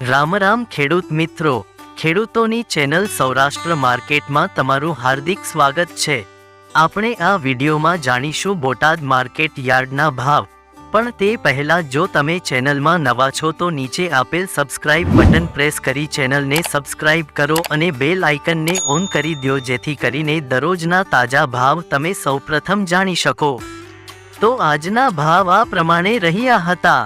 રામ રામ ખેડૂત મિત્રો, ખેડૂતોની ચેનલ સૌરાષ્ટ્ર માર્કેટમાં તમારું હાર્દિક સ્વાગત છે। આપણે આ વિડીયોમાં જાણીશું બોટાદ માર્કેટ યાર્ડના ભાવ, પણ તે પહેલા જો તમે ચેનલમાં નવા છો તો નીચે આપેલ સબસ્ક્રાઇબ બટન પ્રેસ કરી ચેનલને સબસ્ક્રાઇબ કરો અને બેલ આઇકનને ઓન કરી દો જેથી કરીને દરરોજના તાજા ભાવ તમે સૌપ્રથમ જાણી શકો। તો આજના ભાવ આ પ્રમાણે રહ્યા હતા।